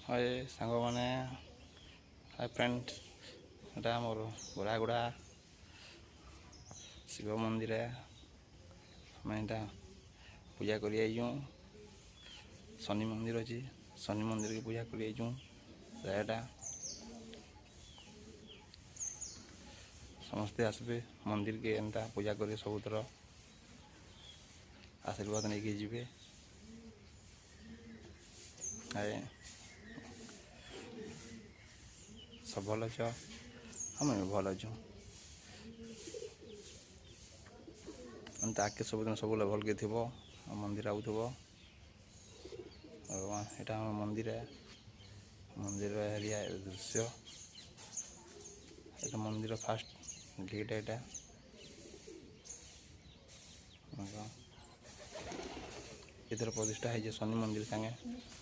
हाय सांग मैंने hi friends एटा मोर गोरागुड़ा शिव मंदिर आम एटा पूजा कर शनि मंदिर अच्छी शनि मंदिर की पूजा कर समस्ते आसबे मंदिर के एंता पूजा कर सबुतर आशीर्वाद नहीं के जीवे हाय सब भल अच आम भी भल अच्छु एंता आगे सबुदिन सब भल के थी मंदिर आउथब यहाँ मंदिर मंदिर एरिया दृश्य ये मंदिर फास्ट गेट यहाँ इधर प्रतिष्ठा है शनि मंदिर संगे